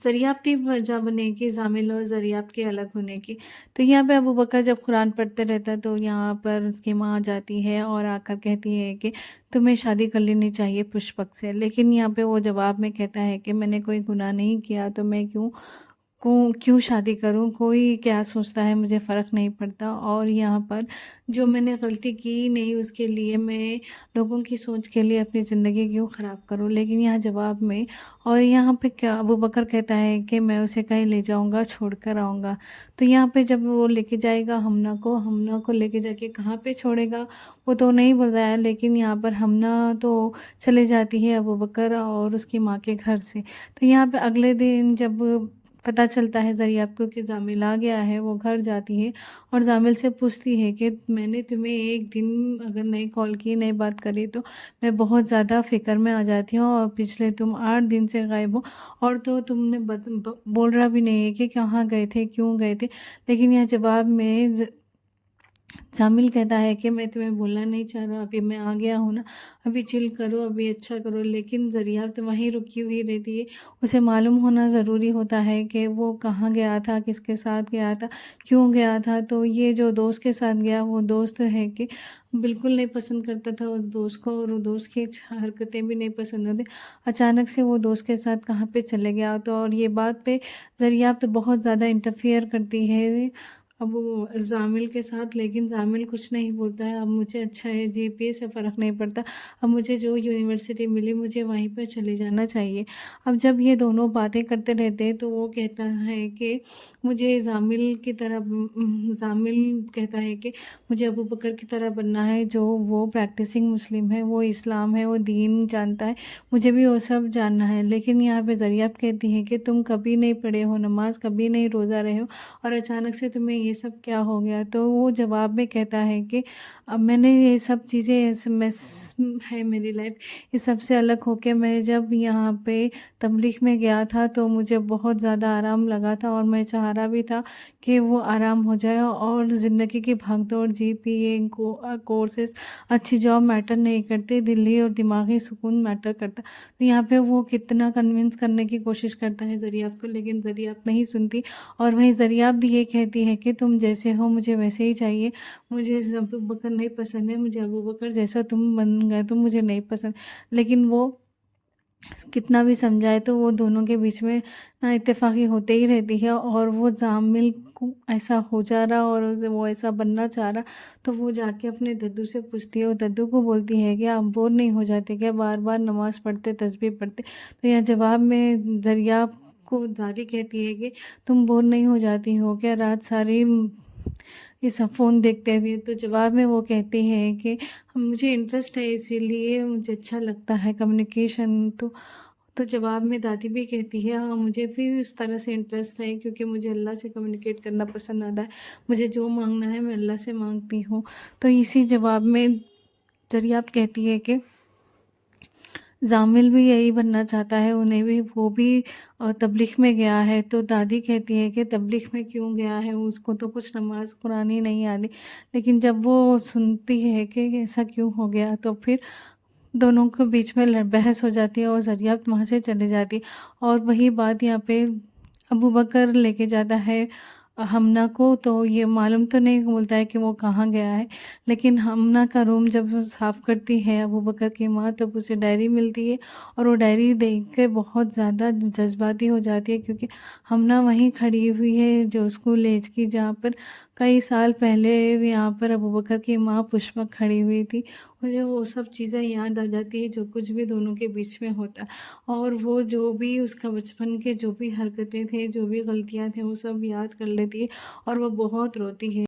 दरियाफ्ती वजह बने कि ज़ामिल और ज़रियाफ़ के अलग होने की। तो यहाँ पे अबू बकर जब कुरान पढ़ते रहता है तो यहाँ पर उसकी माँ जाती है और आकर कहती है कि तुम्हें शादी कर लेनी चाहिए पुष्पक से। लेकिन यहाँ पे वो जवाब में कहता है कि मैंने कोई गुनाह नहीं किया तो मैं क्यों शादी करूं, कोई क्या सोचता है मुझे फ़र्क नहीं पड़ता। और यहाँ पर जो मैंने गलती की नहीं उसके लिए मैं लोगों की सोच के लिए अपनी ज़िंदगी क्यों ख़राब करूं। लेकिन यहाँ जवाब में और यहाँ पे क्या अबू बकर कहता है कि मैं उसे कहीं ले जाऊंगा, छोड़ कर आऊँगा। तो यहाँ पे जब वो लेके जाएगा हमना को लेके जाके कहाँ पे छोड़ेगा वो तो नहीं बताया। लेकिन यहाँ पर हमना तो चले जाती है अबू बकर और उसकी माँ के घर से। तो यहाँ पे अगले दिन जब पता चलता है ज़रियाफ़ को कि ज़ामिल आ गया है, वो घर जाती है और ज़ामिल से पूछती है कि मैंने तुम्हें एक दिन अगर नहीं कॉल की, नहीं बात करी तो मैं बहुत ज़्यादा फ़िक्र में आ जाती हूँ और पिछले तुम 8 दिन से गायब हो और तो तुमने बोला भी नहीं है कि कहाँ गए थे, क्यों गए थे। लेकिन यह जवाब में शामिल कहता है कि मैं तुम्हें भूलना नहीं चाह रहा, अभी मैं आ गया हूँ ना, अभी चिल करो, अभी अच्छा करो। लेकिन ज़रिया तो वहीं रुकी हुई रहती है। उसे मालूम होना ज़रूरी होता है कि वो कहाँ गया था, किसके साथ गया था, क्यों गया था। तो ये जो दोस्त के साथ गया वो दोस्त है कि बिल्कुल नहीं पसंद करता था उस दोस्त को और वो दोस्त की हरकतें भी नहीं पसंद होती। अचानक से वो दोस्त के साथ कहाँ पे चले गया तो और ये बात पे ज़रिया तो बहुत ज़्यादा इंटरफियर करती है अब वो ज़ामिल के साथ। लेकिन ज़ामिल कुछ नहीं बोलता है। अब मुझे अच्छा है, जीपीए से फ़र्क नहीं पड़ता, अब मुझे जो यूनिवर्सिटी मिली मुझे वहीं पर चले जाना चाहिए। अब जब ये दोनों बातें करते रहते हैं तो वो कहता है कि मुझे ज़ामिल कहता है कि मुझे अबू बकर की तरह बनना है, जो वो प्रैक्टिसिंग मुस्लिम है, वो इस्लाम है, वो दीन जानता है, मुझे भी वो सब जानना है। लेकिन यहाँ पे ज़रियाफ़ कहती है कि तुम कभी नहीं पढ़े हो नमाज, कभी नहीं रोज़ा रहे हो और अचानक से तुम्हें ये सब क्या हो गया। तो वो जवाब में कहता है कि अब मैंने ये सब चीज़ें है मेरी लाइफ, इस सब से अलग होके मैं जब यहाँ पे तबलीग में गया था तो मुझे बहुत ज़्यादा आराम लगा था और मैं चाह रहा भी था कि वो आराम हो जाए और ज़िंदगी की भागदौड़, जीपीए कोर्सेज, अच्छी जॉब मैटर नहीं करती, दिल्ली और दिमागी सुकून मैटर करता। तो यहाँ पे वो कितना कन्विंस करने की कोशिश करता है ज़रियाफ़ को, लेकिन ज़रियाफ़ नहीं सुनती। और वहीं ज़रियाफ़ भी ये कहती है कि तुम जैसे हो मुझे वैसे ही चाहिए, मुझे अबू बकर नहीं पसंद है, मुझे अबू बकर जैसा तुम बन गए तो मुझे नहीं पसंद। लेकिन वो कितना भी समझाए तो वो दोनों के बीच में नाइत्तेफाकी होते ही रहती है और वो ज़ामिल को ऐसा हो जा रहा और उसे वो ऐसा बनना चाह रहा। तो वो जाके अपने दद्दू से पूछती है और दद्दू को बोलती है कि आप बोर नहीं हो जाते क्या बार बार नमाज़ पढ़ते, तस्बीह पढ़ते। तो यह जवाब में दरिया को दादी कहती है कि तुम बोर नहीं हो जाती हो क्या रात सारी ये सब फ़ोन देखते हुए। तो जवाब में वो कहती है कि मुझे इंटरेस्ट है, इसीलिए मुझे अच्छा लगता है कम्युनिकेशन। तो जवाब में दादी भी कहती है हाँ मुझे भी उस तरह से इंटरेस्ट है, क्योंकि मुझे अल्लाह से कम्युनिकेट करना पसंद आता है, मुझे जो मांगना है मैं अल्लाह से मांगती हूँ। तो इसी जवाब में दरियाफ्त कहती है कि ज़ामिल भी यही बनना चाहता है, उन्हें भी वो भी तबलीग में गया है। तो दादी कहती है कि तबलीग में क्यों गया है, उसको तो कुछ नमाज कुरान ही नहीं आती। लेकिन जब वो सुनती है कि ऐसा क्यों हो गया तो फिर दोनों के बीच में बहस हो जाती है और ज़रियाफ़त वहाँ से चली जाती है। और वही बात यहाँ पे अबू बकर लेके जाता है हमना को। तो ये मालूम तो नहीं बोलता है कि वो कहाँ गया है। लेकिन हमना का रूम जब वो साफ़ करती है अबू बकर की माँ तब उसे डायरी मिलती है और वो डायरी देख के बहुत ज़्यादा जज्बाती हो जाती है, क्योंकि हमना वहीं खड़ी हुई है जो स्कूल एज की, जहाँ पर कई साल पहले यहाँ पर अबू बकर की माँ पुष्पक खड़ी हुई थी। मुझे वो सब चीज़ें याद आ जाती है जो कुछ भी दोनों के बीच में होता है और वो जो भी उसका बचपन के जो भी हरकतें थे, जो भी गलतियाँ थी, वो सब याद कर लेती है और वो बहुत रोती है।